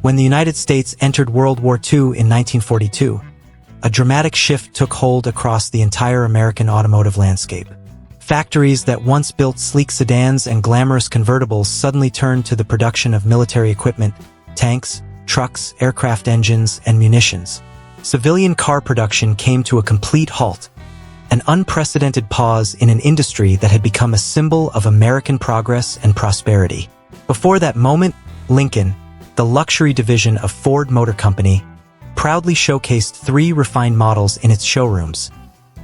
When the United States entered World War II in 1942, a dramatic shift took hold across the entire American automotive landscape. Factories that once built sleek sedans and glamorous convertibles suddenly turned to the production of military equipment, tanks, trucks, aircraft engines, and munitions. Civilian car production came to a complete halt, an unprecedented pause in an industry that had become a symbol of American progress and prosperity. Before that moment, Lincoln, the luxury division of Ford Motor Company, proudly showcased 3 refined models in its showrooms: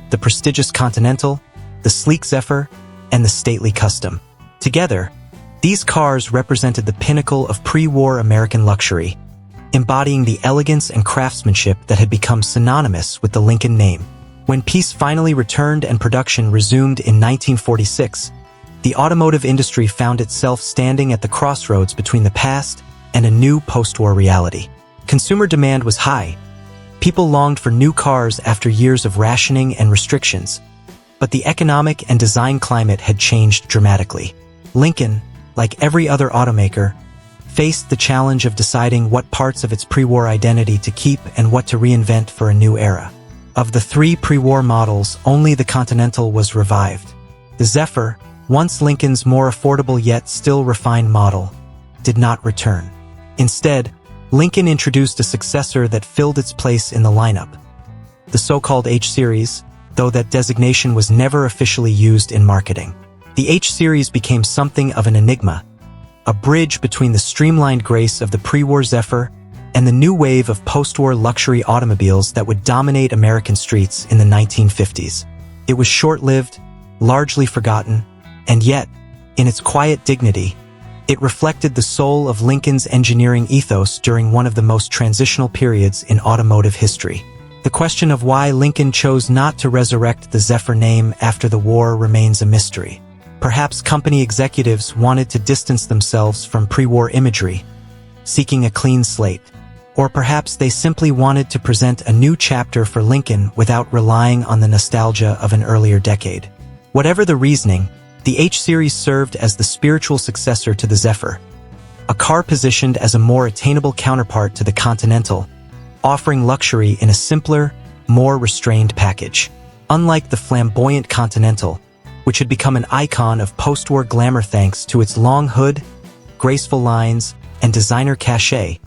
the prestigious Continental, the sleek Zephyr, and the stately Custom. Together, these cars represented the pinnacle of pre-war American luxury, embodying the elegance and craftsmanship that had become synonymous with the Lincoln name. When peace finally returned and production resumed in 1946, the automotive industry found itself standing at the crossroads between the past and a new post-war reality. Consumer demand was high. People longed for new cars after years of rationing and restrictions. But the economic and design climate had changed dramatically. Lincoln, like every other automaker, faced the challenge of deciding what parts of its pre-war identity to keep and what to reinvent for a new era. Of the 3 pre-war models, only the Continental was revived. The Zephyr, once Lincoln's more affordable yet still refined model, did not return. Instead, Lincoln introduced a successor that filled its place in the lineup, the so-called H-Series, though that designation was never officially used in marketing. The H-Series became something of an enigma, a bridge between the streamlined grace of the pre-war Zephyr and the new wave of post-war luxury automobiles that would dominate American streets in the 1950s. It was short-lived, largely forgotten, and yet, in its quiet dignity, it reflected the soul of Lincoln's engineering ethos during one of the most transitional periods in automotive history. The question of why Lincoln chose not to resurrect the Zephyr name after the war remains a mystery. Perhaps company executives wanted to distance themselves from pre-war imagery, seeking a clean slate. Or perhaps they simply wanted to present a new chapter for Lincoln without relying on the nostalgia of an earlier decade. Whatever the reasoning, the H-Series served as the spiritual successor to the Zephyr, a car positioned as a more attainable counterpart to the Continental, offering luxury in a simpler, more restrained package. Unlike the flamboyant Continental, which had become an icon of post-war glamour thanks to its long hood, graceful lines, and designer cachet,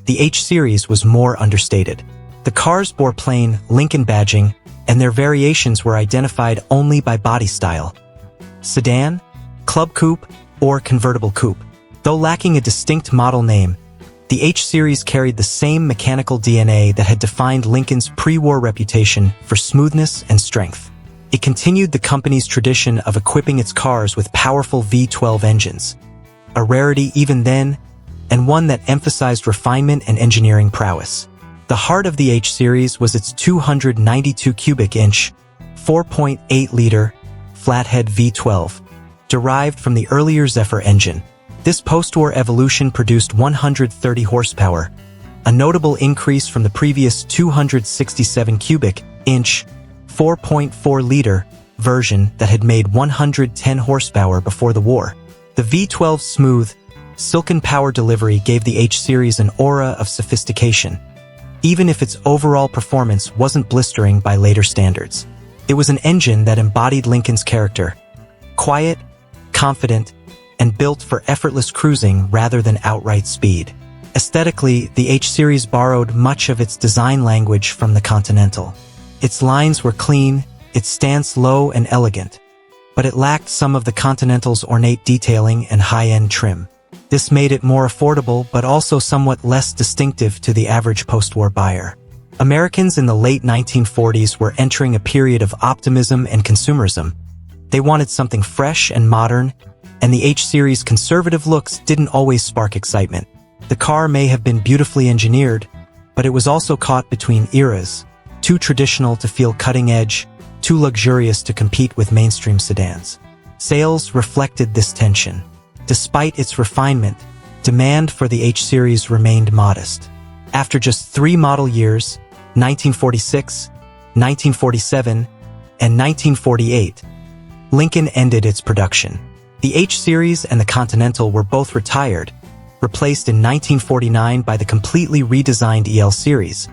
the H-Series was more understated. The cars bore plain Lincoln badging, and their variations were identified only by body style: sedan, club coupe, or convertible coupe. Though lacking a distinct model name, the H-Series carried the same mechanical DNA that had defined Lincoln's pre-war reputation for smoothness and strength. It continued the company's tradition of equipping its cars with powerful V12 engines, a rarity even then, and one that emphasized refinement and engineering prowess. The heart of the H-Series was its 292 cubic inch, 4.8-liter, flathead V12, derived from the earlier Zephyr engine. This post-war evolution produced 130 horsepower, a notable increase from the previous 267 cubic inch, 4.4-liter version that had made 110 horsepower before the war. The V12's smooth, silken power delivery gave the H-Series an aura of sophistication, even if its overall performance wasn't blistering by later standards. It was an engine that embodied Lincoln's character: quiet, confident, and built for effortless cruising rather than outright speed. Aesthetically, the H-Series borrowed much of its design language from the Continental. Its lines were clean, its stance low and elegant, but it lacked some of the Continental's ornate detailing and high-end trim. This made it more affordable but also somewhat less distinctive to the average post-war buyer. Americans in the late 1940s were entering a period of optimism and consumerism. They wanted something fresh and modern, and the H-Series' conservative looks didn't always spark excitement. The car may have been beautifully engineered, but it was also caught between eras: too traditional to feel cutting-edge, too luxurious to compete with mainstream sedans. Sales reflected this tension. Despite its refinement, demand for the H-Series remained modest. After just 3 model years, 1946, 1947, and 1948, Lincoln ended its production. The H-Series and the Continental were both retired, replaced in 1949 by the completely redesigned EL series,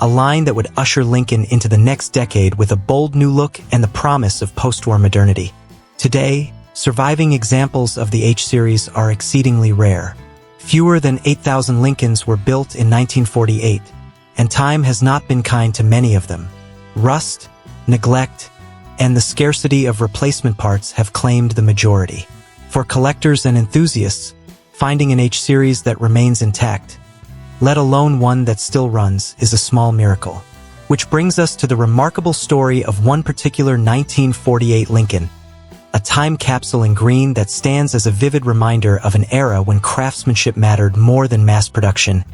a line that would usher Lincoln into the next decade with a bold new look and the promise of post-war modernity. Today, surviving examples of the H series are exceedingly rare. Fewer than 8,000 Lincolns were built in 1948, and time has not been kind to many of them. Rust, neglect, and the scarcity of replacement parts have claimed the majority. For collectors and enthusiasts, finding an H series that remains intact, let alone one that still runs, is a small miracle. Which brings us to the remarkable story of one particular 1948 Lincoln, a time capsule in green that stands as a vivid reminder of an era when craftsmanship mattered more than mass production,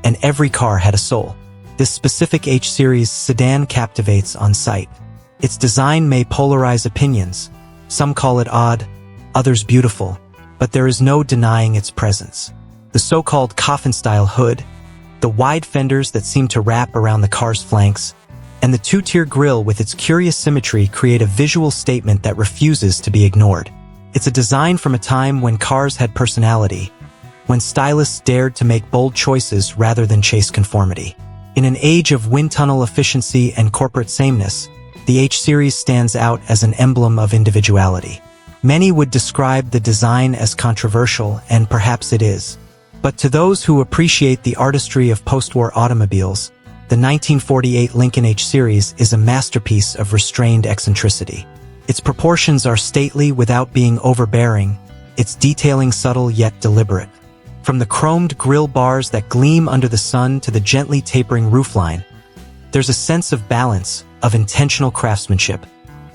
and every car had a soul. This specific H series sedan captivates on sight. Its design may polarize opinions. Some call it odd, others beautiful, but there is no denying its presence. The so-called coffin-style hood, the wide fenders that seem to wrap around the car's flanks, and the two-tier grille with its curious symmetry create a visual statement that refuses to be ignored. It's a design from a time when cars had personality, when stylists dared to make bold choices rather than chase conformity. In an age of wind tunnel efficiency and corporate sameness, the H series stands out as an emblem of individuality. Many would describe the design as controversial, and perhaps it is. But to those who appreciate the artistry of post-war automobiles, the 1948 Lincoln H series is a masterpiece of restrained eccentricity. Its proportions are stately without being overbearing, its detailing subtle yet deliberate. From the chromed grille bars that gleam under the sun to the gently tapering roofline, there's a sense of balance, of intentional craftsmanship,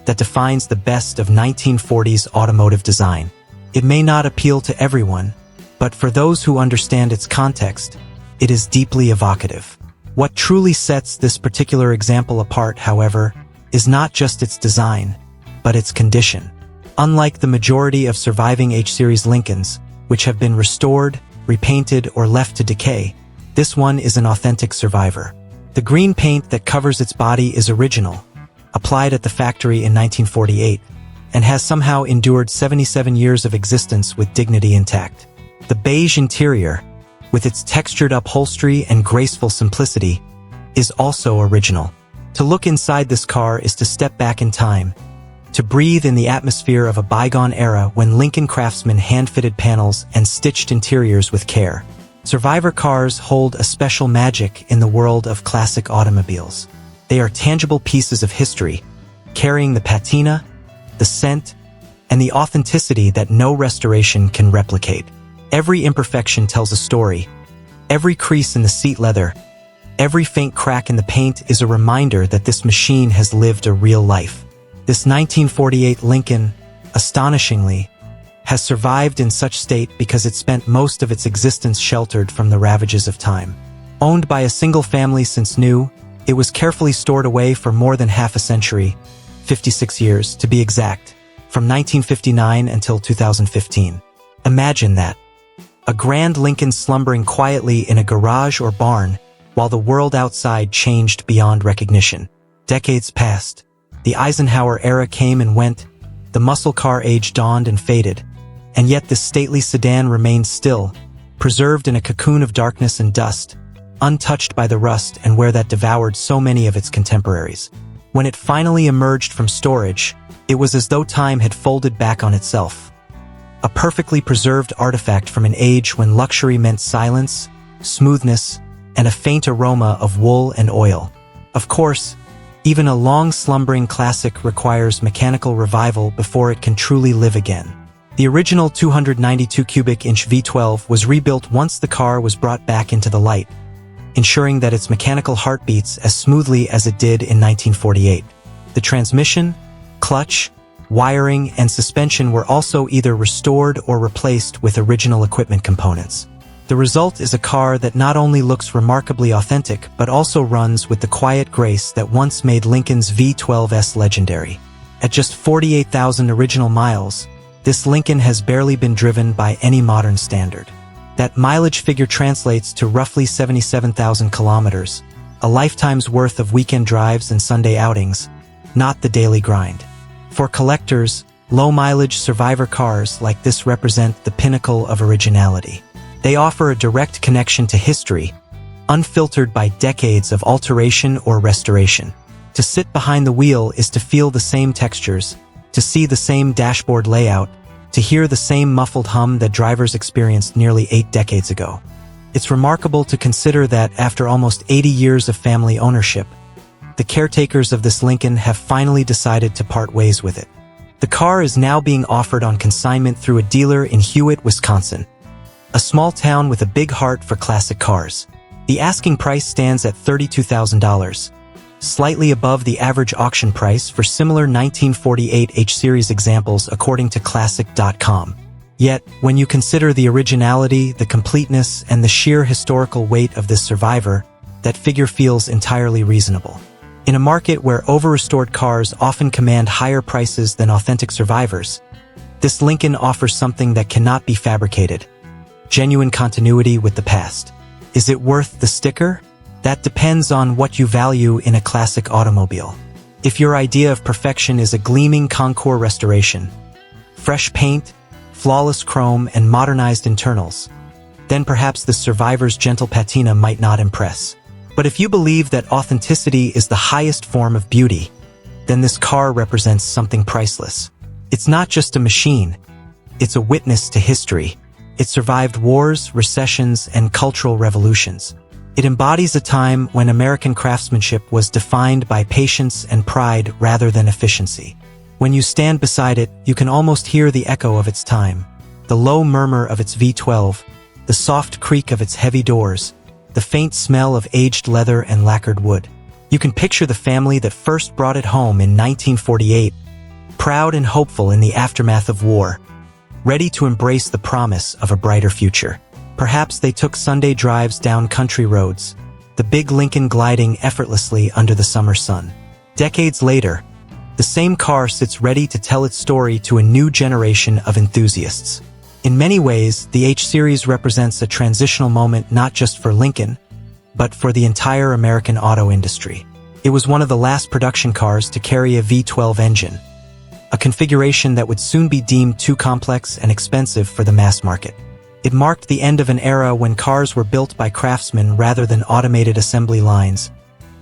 that defines the best of 1940s automotive design. It may not appeal to everyone, but for those who understand its context, it is deeply evocative. What truly sets this particular example apart, however, is not just its design, but its condition. Unlike the majority of surviving H-series Lincolns, which have been restored, repainted, or left to decay, this one is an authentic survivor. The green paint that covers its body is original, applied at the factory in 1948, and has somehow endured 77 years of existence with dignity intact. The beige interior, with its textured upholstery and graceful simplicity, is also original. To look inside this car is to step back in time, to breathe in the atmosphere of a bygone era when Lincoln craftsmen hand-fitted panels and stitched interiors with care. Survivor cars hold a special magic in the world of classic automobiles. They are tangible pieces of history, carrying the patina, the scent, and the authenticity that no restoration can replicate. Every imperfection tells a story. Every crease in the seat leather, every faint crack in the paint is a reminder that this machine has lived a real life. This 1948 Lincoln, astonishingly, has survived in such state because it spent most of its existence sheltered from the ravages of time. Owned by a single family since new, it was carefully stored away for more than half a century, 56 years to be exact, from 1959 until 2015. Imagine that. A grand Lincoln slumbering quietly in a garage or barn, while the world outside changed beyond recognition. Decades passed. The Eisenhower era came and went, the muscle car age dawned and faded, and yet this stately sedan remained still, preserved in a cocoon of darkness and dust, untouched by the rust and wear that devoured so many of its contemporaries. When it finally emerged from storage, it was as though time had folded back on itself. A perfectly preserved artifact from an age when luxury meant silence, smoothness, and a faint aroma of wool and oil. Of course, even a long-slumbering classic requires mechanical revival before it can truly live again. The original 292 cubic inch V12 was rebuilt once the car was brought back into the light, ensuring that its mechanical heart beats as smoothly as it did in 1948. The transmission, clutch, wiring, and suspension were also either restored or replaced with original equipment components. The result is a car that not only looks remarkably authentic but also runs with the quiet grace that once made Lincoln's V12s legendary. At just 48,000 original miles, this Lincoln has barely been driven by any modern standard. That mileage figure translates to roughly 77,000 kilometers, a lifetime's worth of weekend drives and Sunday outings, not the daily grind. For collectors, low-mileage survivor cars like this represent the pinnacle of originality. They offer a direct connection to history, unfiltered by decades of alteration or restoration. To sit behind the wheel is to feel the same textures, to see the same dashboard layout, to hear the same muffled hum that drivers experienced nearly 8 decades ago. It's remarkable to consider that after almost 80 years of family ownership, the caretakers of this Lincoln have finally decided to part ways with it. The car is now being offered on consignment through a dealer in Hewitt, Wisconsin, a small town with a big heart for classic cars. The asking price stands at $32,000, slightly above the average auction price for similar 1948 H-Series examples according to Classic.com. Yet, when you consider the originality, the completeness, and the sheer historical weight of this survivor, that figure feels entirely reasonable. In a market where over-restored cars often command higher prices than authentic survivors, this Lincoln offers something that cannot be fabricated: genuine continuity with the past. Is it worth the sticker? That depends on what you value in a classic automobile. If your idea of perfection is a gleaming Concours restoration, fresh paint, flawless chrome, and modernized internals, then perhaps the survivor's gentle patina might not impress. But if you believe that authenticity is the highest form of beauty, then this car represents something priceless. It's not just a machine, it's a witness to history. It survived wars, recessions, and cultural revolutions. It embodies a time when American craftsmanship was defined by patience and pride rather than efficiency. When you stand beside it, you can almost hear the echo of its time, the low murmur of its V12, the soft creak of its heavy doors, the faint smell of aged leather and lacquered wood. You can picture the family that first brought it home in 1948, proud and hopeful in the aftermath of war, ready to embrace the promise of a brighter future. Perhaps they took Sunday drives down country roads, the big Lincoln gliding effortlessly under the summer sun. Decades later, the same car sits ready to tell its story to a new generation of enthusiasts. In many ways, the H-Series represents a transitional moment not just for Lincoln, but for the entire American auto industry. It was one of the last production cars to carry a V12 engine, a configuration that would soon be deemed too complex and expensive for the mass market. It marked the end of an era when cars were built by craftsmen rather than automated assembly lines,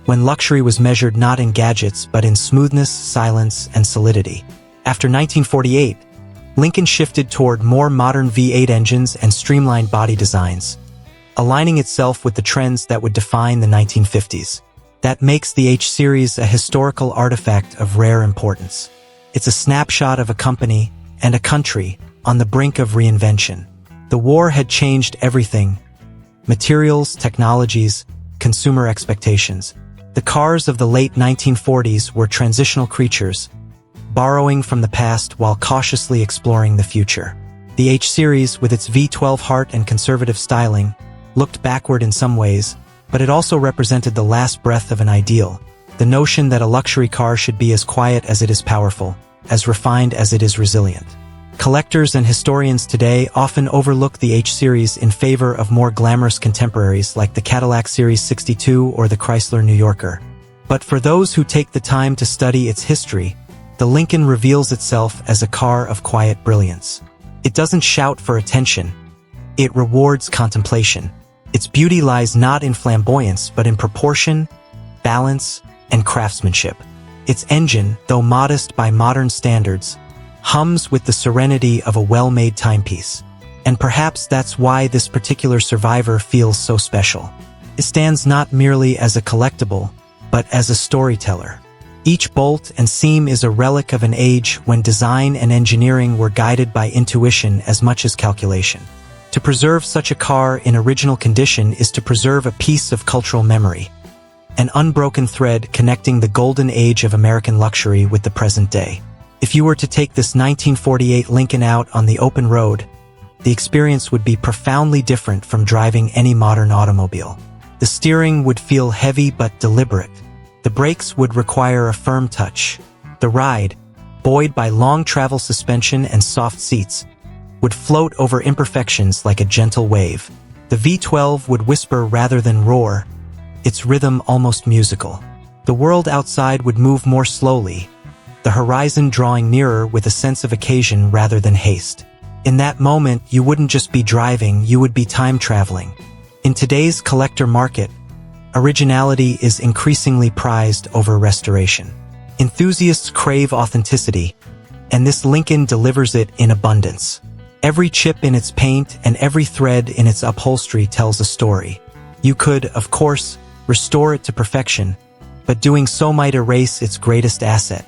when luxury was measured not in gadgets but in smoothness, silence, and solidity. After 1948, Lincoln shifted toward more modern V8 engines and streamlined body designs, aligning itself with the trends that would define the 1950s. That makes the H-Series a historical artifact of rare importance. It's a snapshot of a company and a country on the brink of reinvention. The war had changed everything: materials, technologies, consumer expectations. The cars of the late 1940s were transitional creatures, borrowing from the past while cautiously exploring the future. The H-Series, with its V12 heart and conservative styling, looked backward in some ways, but it also represented the last breath of an ideal, the notion that a luxury car should be as quiet as it is powerful, as refined as it is resilient. Collectors and historians today often overlook the H-Series in favor of more glamorous contemporaries like the Cadillac Series 62 or the Chrysler New Yorker. But for those who take the time to study its history, the Lincoln reveals itself as a car of quiet brilliance. It doesn't shout for attention. It rewards contemplation. Its beauty lies not in flamboyance but in proportion, balance, and craftsmanship. Its engine, though modest by modern standards, hums with the serenity of a well-made timepiece. And perhaps that's why this particular survivor feels so special. It stands not merely as a collectible, but as a storyteller. Each bolt and seam is a relic of an age when design and engineering were guided by intuition as much as calculation. To preserve such a car in original condition is to preserve a piece of cultural memory, an unbroken thread connecting the golden age of American luxury with the present day. If you were to take this 1948 Lincoln out on the open road, the experience would be profoundly different from driving any modern automobile. The steering would feel heavy but deliberate. The brakes would require a firm touch. The ride, buoyed by long travel suspension and soft seats, would float over imperfections like a gentle wave. The V12 would whisper rather than roar, its rhythm almost musical. The world outside would move more slowly, the horizon drawing nearer with a sense of occasion rather than haste. In that moment, you wouldn't just be driving, you would be time traveling. In today's collector market, originality is increasingly prized over restoration. Enthusiasts crave authenticity, and this Lincoln delivers it in abundance. Every chip in its paint and every thread in its upholstery tells a story. You could, of course, restore it to perfection, but doing so might erase its greatest asset,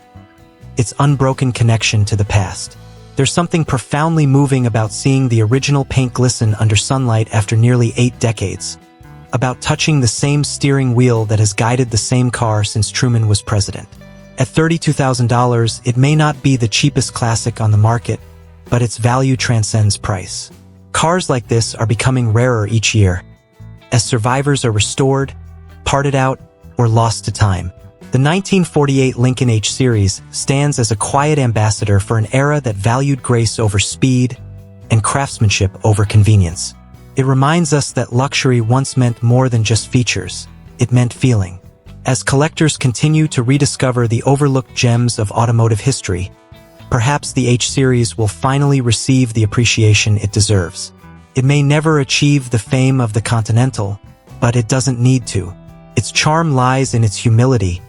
its unbroken connection to the past. There's something profoundly moving about seeing the original paint glisten under sunlight after nearly 8 decades, about touching the same steering wheel that has guided the same car since Truman was president. At $32,000, it may not be the cheapest classic on the market, but its value transcends price. Cars like this are becoming rarer each year, as survivors are restored, parted out, or lost to time. The 1948 Lincoln H Series stands as a quiet ambassador for an era that valued grace over speed and craftsmanship over convenience. It reminds us that luxury once meant more than just features. It meant feeling. As collectors continue to rediscover the overlooked gems of automotive history, perhaps the H Series will finally receive the appreciation it deserves. It may never achieve the fame of the Continental, but it doesn't need to. Its charm lies in its humility,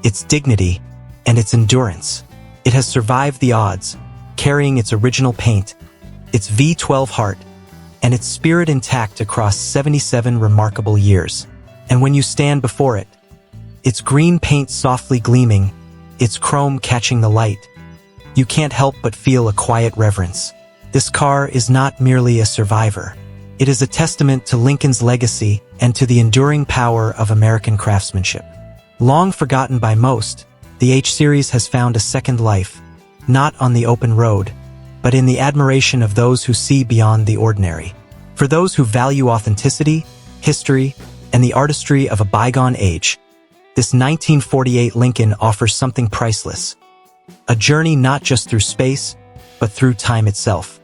its dignity, and its endurance. It has survived the odds, carrying its original paint, its V12 heart, and its spirit intact across 77 remarkable years. And when you stand before it, its green paint softly gleaming, its chrome catching the light, you can't help but feel a quiet reverence. This car is not merely a survivor. It is a testament to Lincoln's legacy and to the enduring power of American craftsmanship. Long forgotten by most, the H Series has found a second life, not on the open road, but in the admiration of those who see beyond the ordinary. For those who value authenticity, history, and the artistry of a bygone age, this 1948 Lincoln offers something priceless. A journey not just through space, but through time itself.